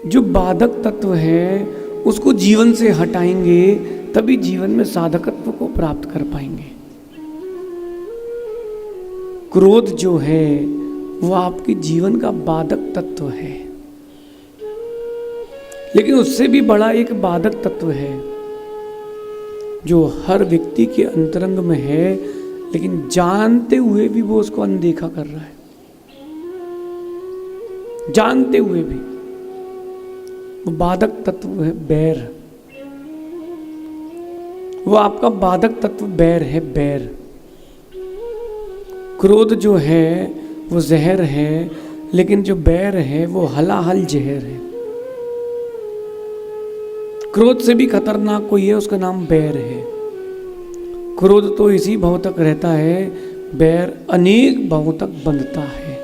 जो बाधक तत्व है उसको जीवन से हटाएंगे तभी जीवन में साधकत्व को प्राप्त कर पाएंगे। क्रोध जो है वो आपके जीवन का बाधक तत्व है, लेकिन उससे भी बड़ा एक बाधक तत्व है जो हर व्यक्ति के अंतरंग में है, लेकिन जानते हुए भी वो उसको अनदेखा कर रहा है। जानते हुए भी वो बाधक तत्व है बैर। वो आपका बाधक तत्व बैर है, बैर। क्रोध जो है वो जहर है, लेकिन जो बैर है वो हलाहल जहर है। क्रोध से भी खतरनाक कोई है, उसका नाम बैर है। क्रोध तो इसी भाव तक रहता है, बैर अनेक भावों तक बंधता है।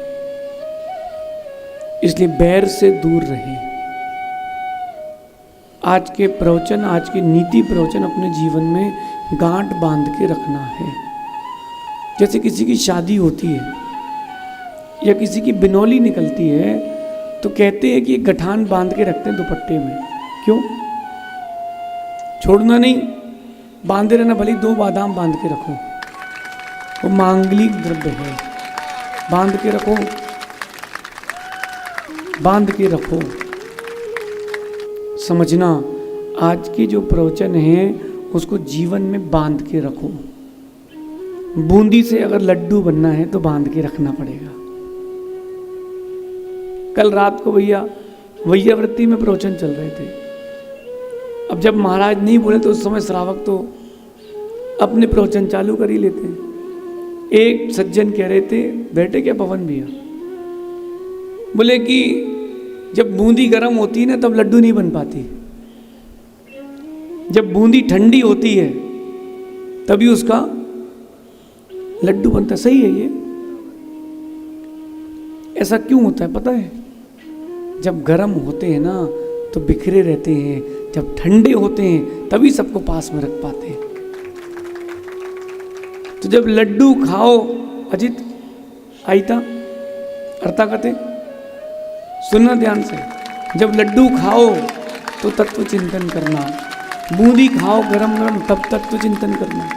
इसलिए बैर से दूर रहे। आज के प्रवचन, आज की नीति प्रवचन अपने जीवन में गांठ बांध के रखना है। जैसे किसी की शादी होती है या किसी की बिनौली निकलती है तो कहते हैं कि एक गठान बांध के रखते हैं दुपट्टे में। क्यों? छोड़ना नहीं, बांधे रहना। भले 2 बादाम बांध के रखो, वो मांगलिक द्रव्य है। बांध के रखो, बांध के रखो। समझना, आज की जो प्रवचन है उसको जीवन में बांध के रखो। बूंदी से अगर लड्डू बनना है तो बांध के रखना पड़ेगा। कल रात को भैया वैयावृत्ति में प्रवचन चल रहे थे। अब जब महाराज नहीं बोले तो उस समय श्रावक तो अपने प्रवचन चालू कर ही लेते हैं। एक सज्जन कह रहे थे, बैठे क्या पवन भैया, बोले कि जब बूंदी गर्म होती है ना तब लड्डू नहीं बन पाती, जब बूंदी ठंडी होती है तभी उसका लड्डू बनता। सही है ये। ऐसा क्यों होता है पता है? जब गर्म होते हैं ना तो बिखरे रहते हैं, जब ठंडे होते हैं तभी सबको पास में रख पाते हैं। तो जब लड्डू खाओ, अजित आईता अर्ता कते सुनना ध्यान से, जब लड्डू खाओ तो तत्व चिंतन करना। बूंदी खाओ गरम गरम तब तत्व चिंतन करना।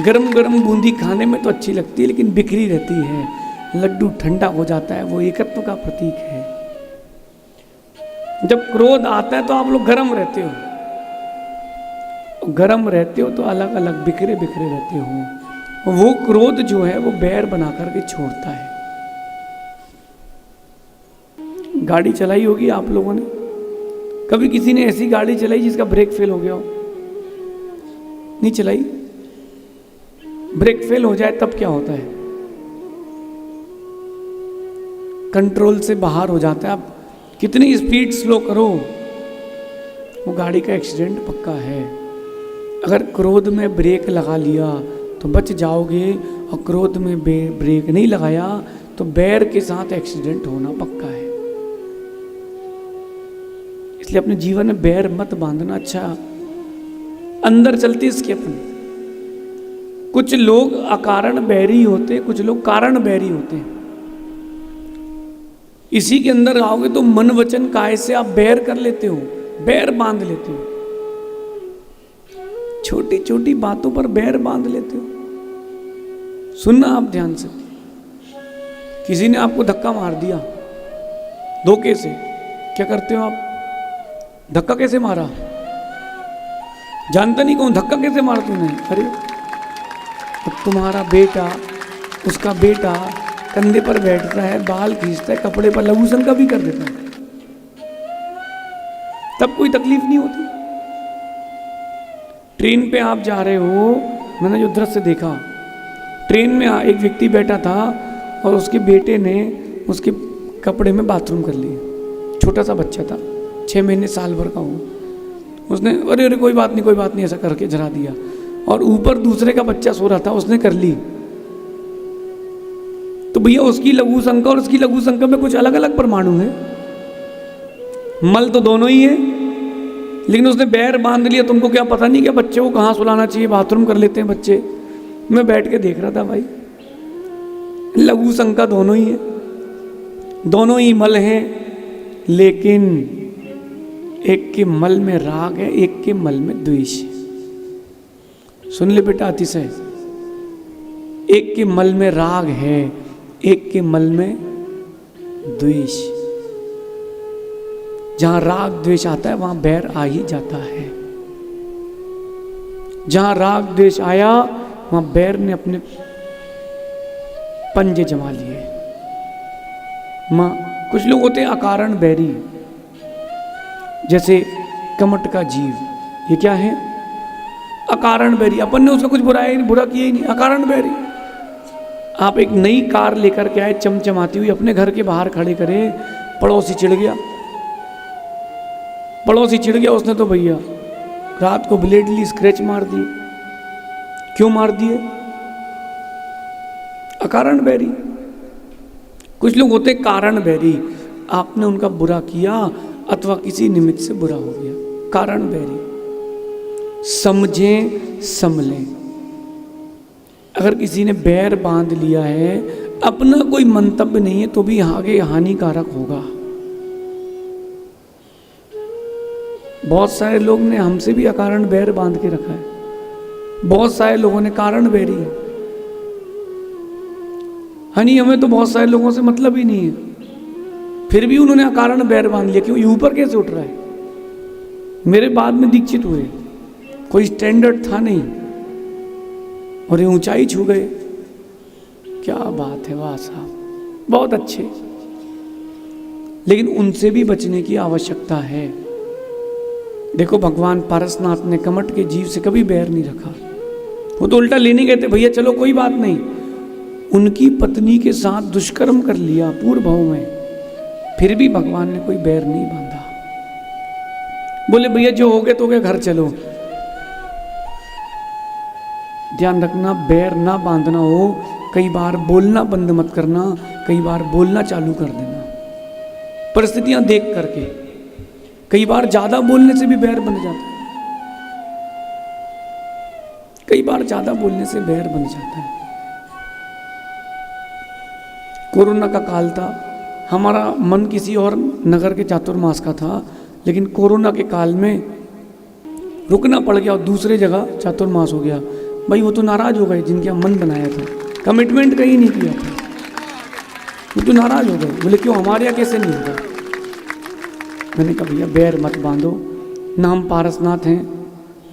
गरम गरम बूंदी खाने में तो अच्छी लगती है लेकिन बिखरी रहती है। लड्डू ठंडा हो जाता है, वो एकत्व का प्रतीक है। जब क्रोध आता है तो आप लोग गरम रहते हो, गरम रहते हो तो अलग अलग बिखरे बिखरे रहते हो। वो क्रोध जो है वो बैर बना करके छोड़ता है। गाड़ी चलाई होगी आप लोगों ने, कभी किसी ने ऐसी गाड़ी चलाई जिसका ब्रेक फेल हो गया हो? नहीं चलाई? ब्रेक फेल हो जाए तब क्या होता है? कंट्रोल से बाहर हो जाता है। आप कितनी स्पीड स्लो करो, वो गाड़ी का एक्सीडेंट पक्का है। अगर क्रोध में ब्रेक लगा लिया तो बच जाओगे, और क्रोध में ब्रेक नहीं लगाया तो बैर के साथ एक्सीडेंट होना पक्का है। इसलिए अपने जीवन में बैर मत बांधना। अच्छा, अंदर चलती इसके अपने। कुछ लोग अकारण बैरी होते, कुछ लोग कारण बैरी होते हैं। इसी के अंदर आओगे तो मन वचन काय से आप बैर कर लेते हो, बैर बांध लेते हो। छोटी छोटी बातों पर बैर बांध लेते हो। सुनना आप ध्यान से, किसी ने आपको धक्का मार दिया धोखे से, क्या करते हो आप? धक्का कैसे मारा? जानता नहीं कौन, धक्का कैसे मारा तूने? अरे तुम्हारा बेटा, उसका बेटा कंधे पर बैठता है, बाल खींचता है, कपड़े पर लघुशंका का भी कर देता है, तब कोई तकलीफ नहीं होती। ट्रेन पे आप जा रहे हो, मैंने जो दृश्य देखा, ट्रेन में एक व्यक्ति बैठा था और उसके बेटे ने उसके कपड़े में बाथरूम कर लिया। छोटा सा बच्चा था, 6 महीने साल भर का हो। उसने अरे अरे कोई बात नहीं कोई बात नहीं ऐसा करके जरा दिया, और ऊपर दूसरे का बच्चा सो रहा था, उसने कर ली। तो भैया उसकी लघु शंका और उसकी लघु शंका में कुछ अलग अलग परमाणु है। मल तो दोनों ही है, लेकिन उसने बैर बांध लिया। तुमको क्या पता नहीं क्या बच्चे को कहाँ सुलाना चाहिए? बाथरूम कर लेते हैं बच्चे। मैं बैठ के देख रहा था भाई, लघु शंका दोनों ही है, दोनों ही मल हैं, लेकिन एक के मल में राग है, एक के मल में द्वेष है। सुन ले बेटा अतिशय, एक के मल में राग है, एक के मल में द्वेष। जहां राग द्वेष आता है वहां बैर आ ही जाता है। जहां राग द्वेष आया वहां बैर ने अपने पंजे जमा लिए। मां कुछ लोग होते हैं अकारण बैरी, जैसे कमट का जीव, ये क्या है? अकारण बैरी। अपन ने उसका कुछ बुरा किया ही नहीं, अकारण बैरी। आप एक नई कार लेकर के आए चमचमाती हुई, अपने घर के बाहर खड़े करे, पड़ोसी चिढ़ गया। पड़ोसी चिढ़ गया, उसने तो भैया रात को ब्लेड ली, स्क्रैच मार दिए। क्यों मार दिए? अकारण बैरी। कुछ लोग होते कारण बैरी, आपने उनका बुरा किया अथवा किसी निमित्त से बुरा हो गया, कारण बैरी। समझें समलें। अगर किसी ने बैर बांध लिया है, अपना कोई मंतव्य नहीं है तो भी आगे हानिकारक होगा। बहुत सारे लोग ने हमसे भी अकारण बैर बांध के रखा है, बहुत सारे लोगों ने कारण बैरी है। हनी हमें तो बहुत सारे लोगों से मतलब ही नहीं है, फिर भी उन्होंने अकारण बैर बांध लिया। क्यों? ये ऊपर कैसे उठ रहा है? मेरे बाद में दीक्षित हुए, कोई स्टैंडर्ड था नहीं और ये ऊंचाई छू गए। क्या बात है, वाह साहब, बहुत अच्छे। लेकिन उनसे भी बचने की आवश्यकता है। देखो भगवान पारसनाथ ने कमट के जीव से कभी बैर नहीं रखा। वो तो उल्टा लेने गए थे, भैया चलो कोई बात नहीं। उनकी पत्नी के साथ दुष्कर्म कर लिया पूर्व भाव में, फिर भी भगवान ने कोई बैर नहीं बांधा। बोले भैया जो हो गए तो हो गए, घर चलो। ध्यान रखना, बैर ना बांधना हो, कई बार बोलना बंद मत करना, कई बार बोलना चालू कर देना, परिस्थितियां देख करके। कई बार ज्यादा बोलने से भी बैर बन जाता है, कई बार ज्यादा बोलने से बैर बन जाता है। कोरोना का काल था, हमारा मन किसी और नगर के चातुर्मास का था, लेकिन कोरोना के काल में रुकना पड़ गया और दूसरे जगह चातुर्मास हो गया। भाई वो तो नाराज हो गए जिनके मन बनाया था, कमिटमेंट कहीं नहीं किया था, वो तो नाराज हो गए। बोले क्यों, हमारे यहाँ कैसे नहीं होगा? मैंने कहा भैया बैर मत बांधो, ना हम पारसनाथ हैं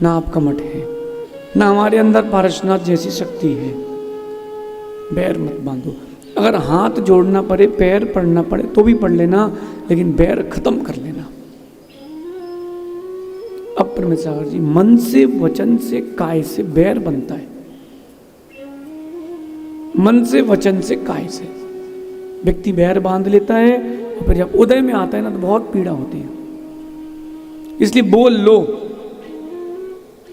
ना आप कमट हैं, ना हमारे अंदर पारसनाथ जैसी शक्ति है। बैर मत बांधो। अगर हाथ जोड़ना पड़े, पैर पड़ना पड़े तो भी पढ़ लेना, लेकिन बैर खत्म कर लेना। अब परमेश्वर जी, मन से, वचन से, काय से बैर बनता है। मन से, वचन से, काय से व्यक्ति बैर बांध लेता है और फिर जब उदय में आता है ना तो बहुत पीड़ा होती है। इसलिए बोल लो।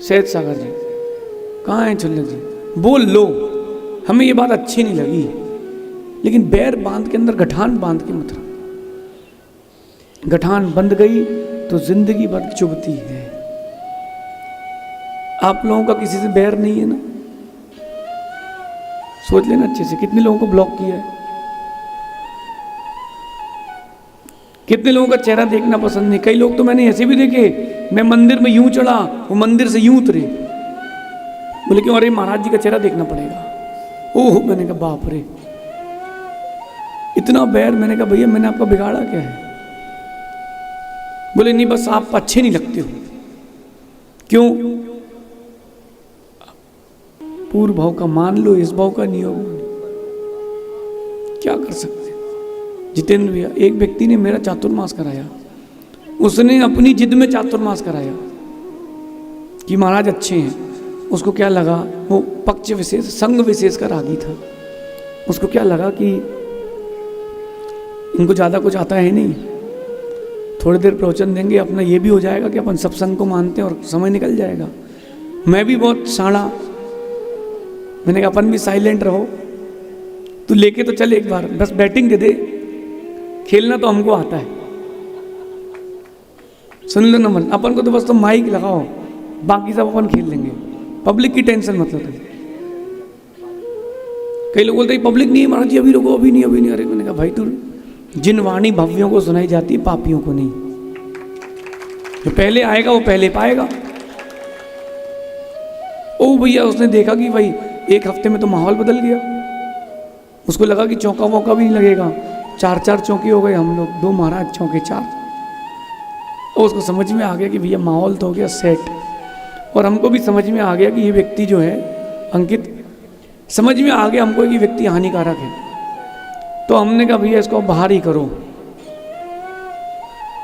सहज सागर जी कहाँ हैं? चल्ले जी बोल लो। हमें ये बात अच्छी नहीं लगी, लेकिन बैर बांध के अंदर गठान बांध के मत रखो। गठान बंध गई तो जिंदगी भर चुभती है। आप लोगों का किसी से बैर नहीं है ना? सोच लेना अच्छे से, कितने लोगों को ब्लॉक किया है, कितने लोगों का चेहरा देखना पसंद नहीं। कई लोग तो मैंने ऐसे भी देखे, मैं मंदिर में यूं चढ़ा, वो मंदिर से यूं उतरे। बोले क्यों? अरे महाराज जी का चेहरा देखना पड़ेगा। ओह, मैंने कहा बाप रे, इतना बैर। मैंने कहा भैया मैंने आपका बिगाड़ा क्या है? बोले नहीं, बस आप अच्छे नहीं लगते हो। क्यों? पूर्व भाव का मान लो, इस भाव का नहीं होगा, क्या कर सकते। जितेंद्र भैया, एक व्यक्ति ने मेरा चातुर्मास कराया, उसने अपनी जिद में चातुर्मास कराया कि महाराज अच्छे हैं। उसको क्या लगा, वो पक्ष विशेष, संघ विशेष का रागी था। उसको क्या लगा कि इनको ज़्यादा कुछ आता है नहीं, थोड़ी देर प्रवचन देंगे, अपना ये भी हो जाएगा कि अपन सत्संग को मानते हैं और समय निकल जाएगा। मैं भी बहुत साड़ा, मैंने कहा अपन भी साइलेंट रहो, तू लेके तो चल एक बार, बस बैटिंग दे दे, खेलना तो हमको आता है। सुन लो नमन, अपन को तो बस तो माइक लगाओ, बाकी सब अपन खेल लेंगे, पब्लिक की टेंशन मत लो तुम। कई लोग बोलते पब्लिक नहीं है महाराज जी, अभी रुको, अभी नहीं, अभी नहीं। अरे मैंने कहा भाई तू, जिन वाणी भव्यों को सुनाई जाती है, पापियों को नहीं। जो पहले आएगा वो पहले पाएगा। ओ भैया उसने देखा कि भाई एक हफ्ते में तो माहौल बदल गया, उसको लगा कि चौका वौका भी नहीं लगेगा, 4-4 चौके हो गए, हम लोग 2 महाराज चौके 4। और उसको समझ में आ गया कि भैया माहौल तो हो गया सेट। और हमको भी समझ में आ गया कि ये व्यक्ति जो है अंकित, समझ में आ गया हमको कि व्यक्ति हानिकारक है। तो हमने कहा भैया इसको बाहर ही करो,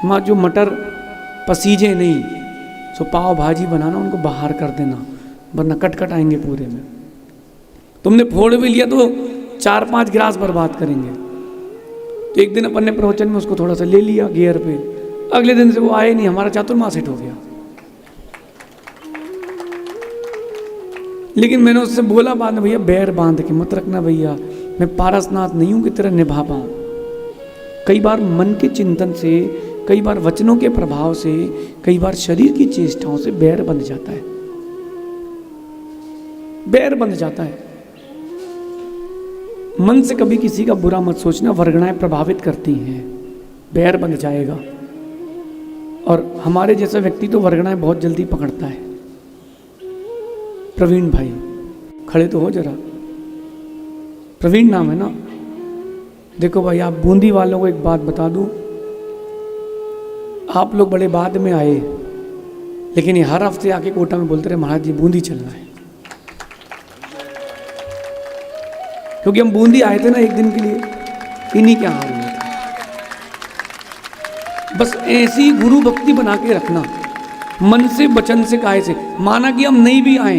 माँ जो मटर पसीजे नहीं सो पाव भाजी बनाना, उनको बाहर कर देना, वरना कट आएंगे पूरे में। तुमने फोड़ भी लिया तो 4-5 गिलास बर्बाद करेंगे। तो एक दिन अपन ने प्रवचन में उसको थोड़ा सा ले लिया गियर पे, अगले दिन से वो आए नहीं, हमारा चातुर्मास हिट हो गया। लेकिन मैंने उससे बोला बाद में, भैया बैर बांध के मत रखना भैया, मैं पारसनाथ नहीं हूं कि तेरा निभा पाऊं। कई बार मन के चिंतन से, कई बार वचनों के प्रभाव से, कई बार शरीर की चेष्टाओं से बैर बंध जाता है, बैर बंध जाता है। मन से कभी किसी का बुरा मत सोचना, वर्गणाएं प्रभावित करती हैं, बैर बंध जाएगा। और हमारे जैसा व्यक्ति तो वर्गणाएं बहुत जल्दी पकड़ता है। प्रवीण भाई खड़े तो हो जरा, प्रवीण नाम है ना। देखो भाई, आप बूंदी वालों को एक बात बता दूं, आप लोग बड़े बाद में आए, लेकिन ये हर हफ्ते आके कोटा में बोलते रहे महाराज जी बूंदी चलना है। क्योंकि हम बूंदी आए थे ना एक दिन के लिए, इन्हीं के हार हुए थे। बस ऐसी गुरु भक्ति बना के रखना, मन से वचन से काहे से। माना कि हम नहीं भी आए,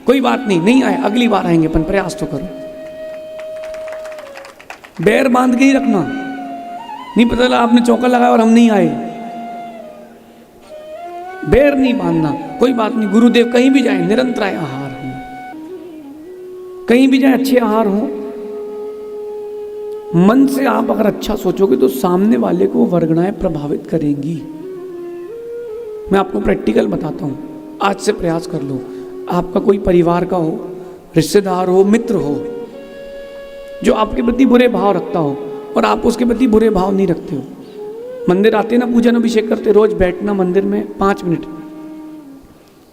कोई बात नहीं, नहीं आए, अगली बार आएंगे, अपन प्रयास तो करो। बैर बांध के ही रखना, नहीं पता चला आपने चौका लगाया और हम नहीं आए। बैर नहीं बांधना, कोई बात नहीं। गुरुदेव कहीं भी जाए निरंतर आहार हो, कहीं भी जाए अच्छे आहार हो। मन से आप अगर अच्छा सोचोगे तो सामने वाले को वर्गणाएं प्रभावित करेंगी। मैं आपको प्रैक्टिकल बताता हूं, आज से प्रयास कर लो। आपका कोई परिवार का हो, रिश्तेदार हो, मित्र हो, जो आपके प्रति बुरे भाव रखता हो और आप उसके प्रति बुरे भाव नहीं रखते हो। मंदिर आते ना, पूजन अभिषेक करते, रोज बैठना मंदिर में 5 मिनट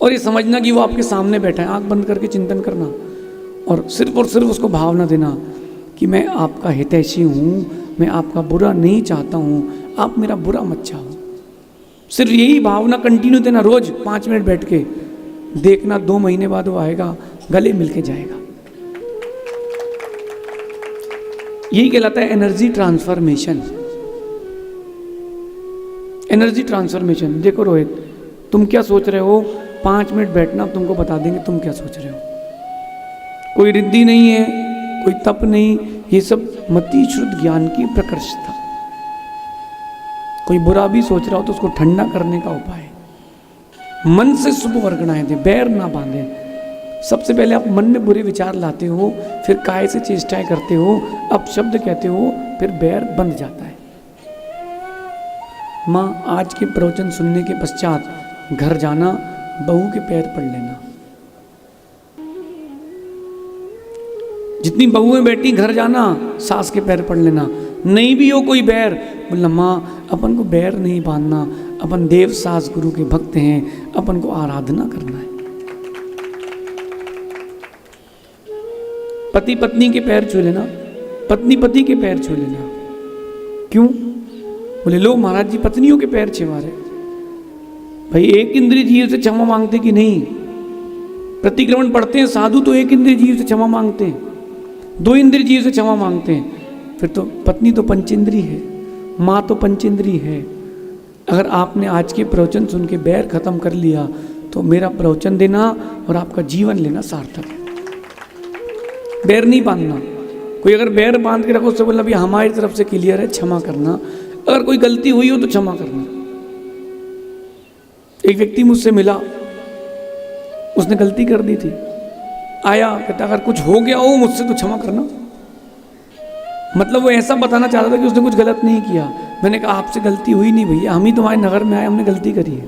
और ये समझना कि वो आपके सामने बैठा है, आंख बंद करके चिंतन करना और सिर्फ उसको भावना देना कि मैं आपका हितैषी हूँ, मैं आपका बुरा नहीं चाहता हूँ, आप मेरा बुरा मत चाहो। सिर्फ यही भावना कंटिन्यू देना, रोज 5 मिनट बैठ के देखना, 2 महीने बाद वो आएगा, गले मिल के जाएगा। यही कहलाता है एनर्जी ट्रांसफॉर्मेशन। Energy transformation. देखो रोहित, तुम क्या सोच रहे हो, 5 मिनट बैठना, तुमको बता देंगे तुम क्या सोच रहे हो। कोई रिद्धि नहीं है, कोई तप नहीं, ये सब मति शुद्ध ज्ञान की प्रकृष्टता। कोई बुरा भी सोच रहा हो तो उसको ठंडा करने का उपाय। मन से शुभ वर्गणाएं दे, बैर ना बांधे। सबसे पहले आप मन में बुरे विचार लाते हो, फिर काय से चेष्टाएं करते हो, अब शब्द कहते हो, फिर बैर बंध जाता है। माँ, आज के प्रवचन सुनने के पश्चात घर जाना, बहू के पैर पड़ लेना। जितनी बहुएं बैठी घर जाना, सास के पैर पड़ लेना। नहीं भी हो कोई बैर, बोलना माँ अपन को बैर नहीं बांधना, अपन देव सास गुरु के भक्त हैं, अपन को आराधना करना है। पति पत्नी के पैर छू लेना, पत्नी पति के पैर छू लेना। क्यों? बोले लो महाराज जी पत्नियों के पैर छुआ रहे। भाई एक इंद्रिय जीव से क्षमा मांगते कि नहीं? प्रतिक्रमण पढ़ते हैं साधु तो एक इंद्रिय जीव से क्षमा मांगते हैं, 2 इंद्रिय जीव से क्षमा मांगते हैं। फिर तो पत्नी तो पंचेंद्री है, माँ तो पंचेंद्री है। अगर आपने आज के प्रवचन सुन के बैर खत्म कर लिया तो मेरा प्रवचन देना और आपका जीवन लेना सार्थक है। बैर नहीं बांधना। कोई अगर बैर बांध के रखो, उससे बोलना भी हमारी तरफ से क्लियर है, क्षमा करना। अगर कोई गलती हुई हो तो क्षमा करना। एक व्यक्ति मुझसे मिला, उसने गलती कर दी थी, आया कहता अगर कुछ हो गया हो मुझसे तो क्षमा करना। मतलब वो ऐसा बताना चाहता था कि उसने कुछ गलत नहीं किया। मैंने कहा आपसे गलती हुई नहीं भैया, हम ही तुम्हारे नगर में आए, हमने गलती करी है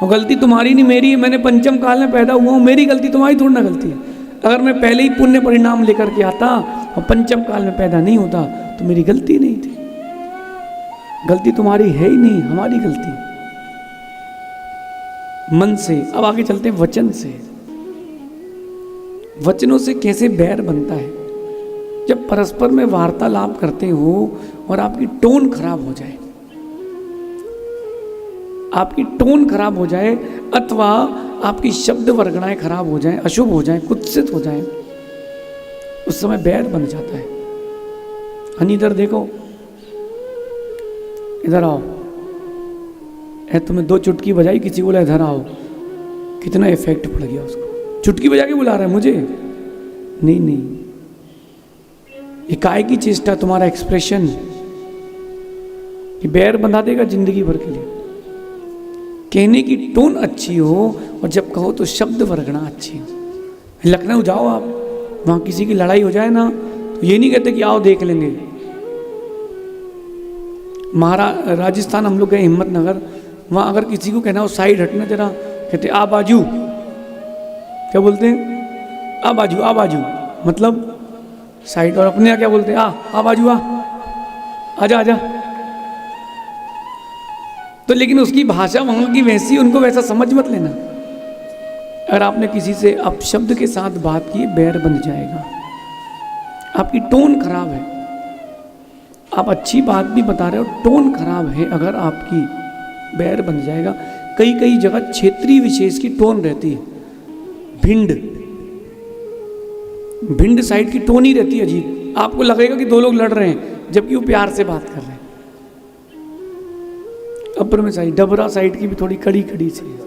और गलती तुम्हारी नहीं मेरी है। मैंने पंचम काल में पैदा हुआ हूँ, मेरी गलती, तुम्हारी थोड़ी ना गलती है। अगर मैं पहले ही पुण्य परिणाम लेकर के आता और पंचम काल में पैदा नहीं होता तो मेरी गलती नहीं थी। गलती तुम्हारी है ही नहीं, हमारी गलती। मन से। अब आगे चलते हैं वचन से। वचनों से कैसे बैर बनता है? जब परस्पर में वार्तालाप करते हो और आपकी टोन खराब हो जाए, आपकी टोन खराब हो जाए अथवा आपकी शब्द वर्गणाएं खराब हो जाएं, अशुभ हो जाएं, कुत्सित हो जाएं, उस समय बैर बन जाता है। हनी इधर देखो, इधर आओ। तुम्हें 2 चुटकी बजाई, किसी बोला इधर आओ, कितना इफेक्ट पड़ गया उसको। चुटकी बजा के बुला रहा है मुझे? नहीं नहीं, ये काय की चेष्टा, तुम्हारा एक्सप्रेशन ये बैर बंधा देगा जिंदगी भर के लिए। कहने की टोन अच्छी हो और जब कहो तो शब्द वर्गना अच्छी हो। लखनऊ जाओ आप, वहां किसी की लड़ाई हो जाए ना तो ये नहीं कहते कि आओ देख लेंगे। राजस्थान हम लोग गए, हिम्मतनगर, वहां अगर किसी को कहना हो साइड हटना जरा, कहते आ बाजू। क्या बोलते हैं? आ बाजू, आ बाजू मतलब साइड। और अपने यहाँ क्या बोलते हैं? आ बाजू, आजा आजा। तो लेकिन उसकी भाषा वहां की वैसी, उनको वैसा समझ मत लेना। अगर आपने किसी से अपशब्द के साथ बात की, बैर बन जाएगा। आपकी टोन खराब है, आप अच्छी बात भी बता रहे हो, टोन खराब है, अगर आपकी बैर बन जाएगा। कई कई जगह क्षेत्रीय विशेष की टोन रहती है। भिंड साइड की टोन ही रहती है अजीब, आपको लगेगा कि 2 लोग लड़ रहे हैं जबकि वो प्यार से बात कर रहे हैं। अपर में साइड, डबरा साइड की भी थोड़ी कड़ी कड़ी सी है।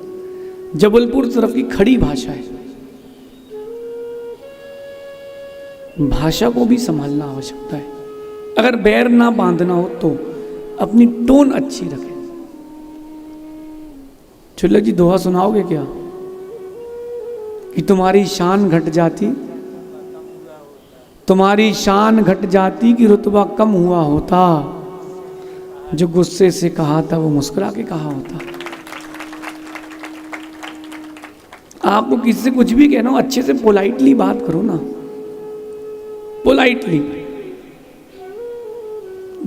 जबलपुर तरफ की खड़ी भाषा है। भाषा को भी संभालना आवश्यकता है। अगर बैर ना बांधना हो तो अपनी टोन अच्छी रखें। छुल्लक जी दोहा सुनाओगे क्या? कि तुम्हारी शान घट जाती, तुम्हारी शान घट जाती कि रुतबा कम हुआ होता, जो गुस्से से कहा था वो मुस्कुरा के कहा होता। आपको किसी से कुछ भी कहना हो, अच्छे से पोलाइटली बात करो ना, पोलाइटली,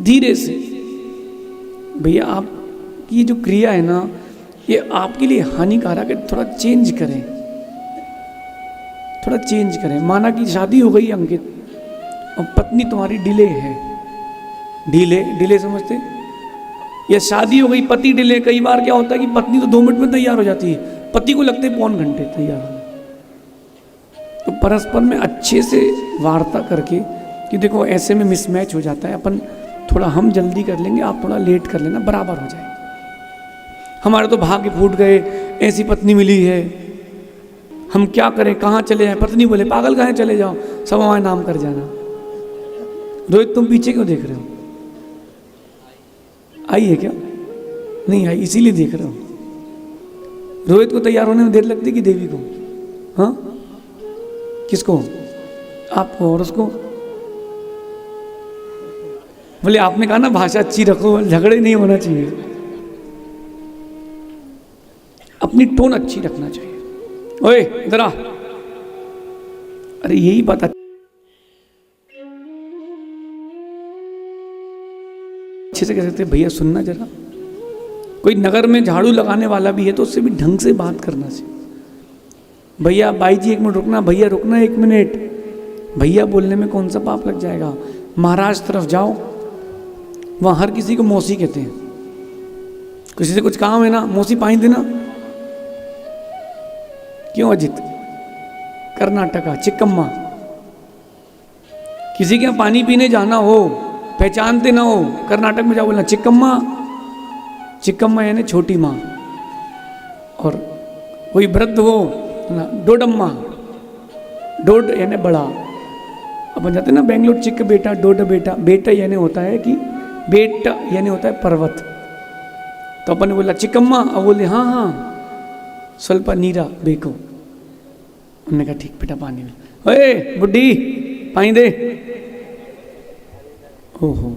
धीरे से। भैया आपकी जो क्रिया है ना, ये आपके लिए हानिकारक है, थोड़ा चेंज करें, थोड़ा चेंज करें। माना कि शादी हो गई अंकित और पत्नी तुम्हारी डिले है, डिले समझते? या शादी हो गई, पति डिले। कई बार क्या होता है कि पत्नी तो 2 मिनट में तैयार हो जाती है, पति को लगते हैं 1.25 घंटे तैयार होने। तो परस्पर में अच्छे से वार्ता करके, कि देखो ऐसे में मिसमैच हो जाता है, अपन थोड़ा हम जल्दी कर लेंगे, आप थोड़ा लेट कर लेना, बराबर हो जाए। हमारे तो भाग्य फूट गए, ऐसी पत्नी मिली है, हम क्या करें, कहाँ चले जाएं? पत्नी बोले पागल कहाँ चले जाओ, सब हमारे नाम कर जाना। रोहित तुम पीछे क्यों देख रहे हो? आई है क्या? नहीं आई, इसीलिए देख रहे हो। रोहित को तैयार होने में देर लगती कि देवी को? हाँ, किसको? आपको। और उसको बोले आपने कहा ना भाषा अच्छी रखो, झगड़े नहीं होना चाहिए, अपनी टोन अच्छी रखना चाहिए। ओए इधर आ, अरे यही बात अच्छे से कह सकते भैया सुनना जरा। कोई नगर में झाड़ू लगाने वाला भी है तो उससे भी ढंग से बात करना चाहिए। भैया बाई जी 1 मिनट रुकना, भैया रुकना 1 मिनट, भैया बोलने में कौन सा पाप लग जाएगा। महाराष्ट्र तरफ जाओ, वहाँ हर किसी को मौसी कहते हैं। किसी से कुछ काम है ना, मौसी पानी देना। क्यों अजित? कर्नाटका चिक्कम्मा। किसी के यहाँ पानी पीने जाना हो, पहचानते ना हो, कर्नाटक में जाओ बोलना चिक्कम्मा। चिक्कम्मा यानी छोटी माँ। और कोई वृद्ध हो ना डोडम्मा, डोड यानी बड़ा। अपन जाते ना बेंगलोर, चिक्क बेटा डोड बेटा। बेटा यानी होता है कि बेटा यानी होता है पर्वत। तो अपन ने बोला चिक्कम्मा, अब बोले हाँ हाँ स्वल्प नीरा बेको। उन्होंने कहा ठीक बेटा पानी में। ओए बुड्ढी पानी दे। ओहो,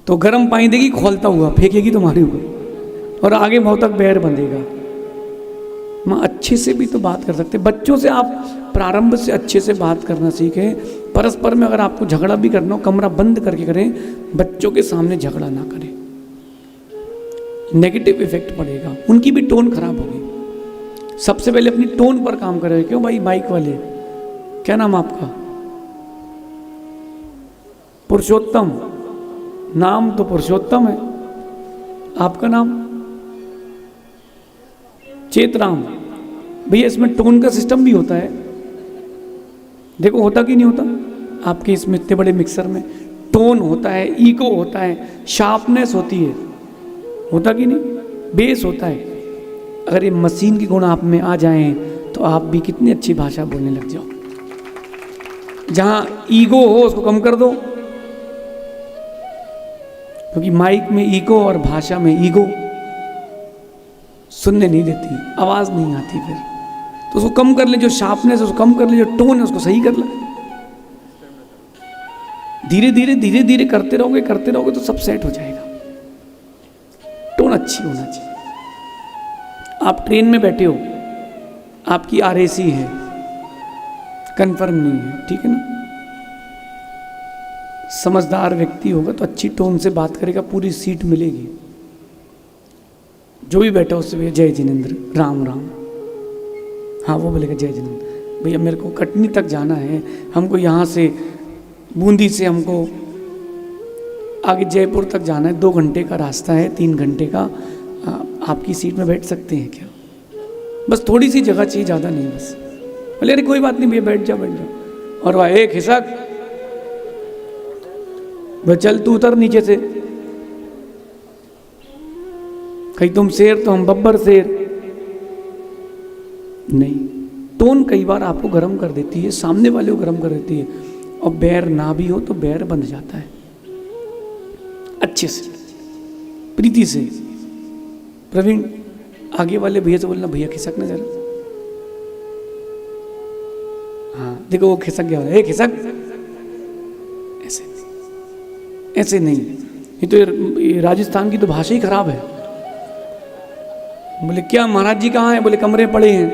तो गर्म पानी देगी, खोलता हुआ फेंकेगी तुम्हारे ऊपर और आगे बहुत तक बैर बंधेगा। माँ अच्छे से भी तो बात कर सकते। बच्चों से आप प्रारंभ से अच्छे से बात करना सीखें। परस्पर में अगर आपको झगड़ा भी करना हो, कमरा बंद करके करें, बच्चों के सामने झगड़ा ना करें, नेगेटिव इफेक्ट पड़ेगा, उनकी भी टोन खराब होगी। सबसे पहले अपनी टोन पर काम करें। क्यों भाई माइक वाले, क्या नाम आपका? पुरुषोत्तम। नाम तो पुरुषोत्तम है, आपका नाम चेतराम। भैया इसमें टोन का सिस्टम भी होता है, देखो होता कि नहीं होता? आपके इसमें इतने बड़े मिक्सर में टोन होता है, ईगो होता है, शार्पनेस होती है, होता कि नहीं? बेस होता है। अगर ये मशीन के गुण आप में आ जाएं तो आप भी कितनी अच्छी भाषा बोलने लग जाओ। जहां ईगो हो उसको कम कर दो, क्योंकि माइक में ईगो और भाषा में ईगो सुनने नहीं देती, आवाज नहीं आती। फिर तो उसको कम कर ले, जो शार्पनेस है उसको कम कर ले, जो टोन है उसको सही कर ले। धीरे धीरे करते रहोगे तो सब सेट हो जाएगा। टोन अच्छी होना चाहिए। आप ट्रेन में बैठे हो, आपकी RAC है, कंफर्म नहीं है, ठीक है ना? समझदार व्यक्ति होगा तो अच्छी टोन से बात करेगा, पूरी सीट मिलेगी। जो भी बैठा उससे भैया जय जिनेंद्र, राम राम। हाँ वो बोलेगा जय जिनेंद्र। भैया मेरे को कटनी तक जाना है, हमको यहाँ से बूंदी से हमको आगे जयपुर तक जाना है, 2 घंटे का रास्ता है, 3 घंटे का। आपकी सीट में बैठ सकते हैं क्या? बस थोड़ी सी जगह चाहिए, ज़्यादा नहीं बस। बोले अरे कोई बात नहीं भैया, बैठ जाओ। और वह एक खिसक, वह चल तू उतर नीचे से, कहीं तुम शेर तो हम बब्बर शेर। नहीं, टोन कई बार आपको गर्म कर देती है, सामने वाले को गर्म कर देती है। और बैर ना भी हो तो बैर बंध जाता है अच्छे से, प्रीति से। प्रवीण आगे वाले भैया से बोलना, भैया खिसक ना जरा। हाँ देखो वो खिसक गया, ए खिसक। ऐसे नहीं, ये तो ये राजस्थान की तो भाषा ही खराब है। बोले क्या महाराज जी कहाँ हैं? बोले कमरे पड़े हैं।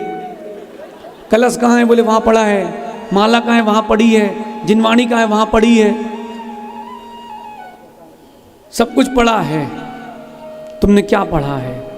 कलश कहाँ है? बोले वहाँ पड़ा है। माला कहाँ है? वहाँ पड़ी है। जिनवाणी कहाँ है? वहाँ पड़ी है। सब कुछ पड़ा है, तुमने क्या पढ़ा है?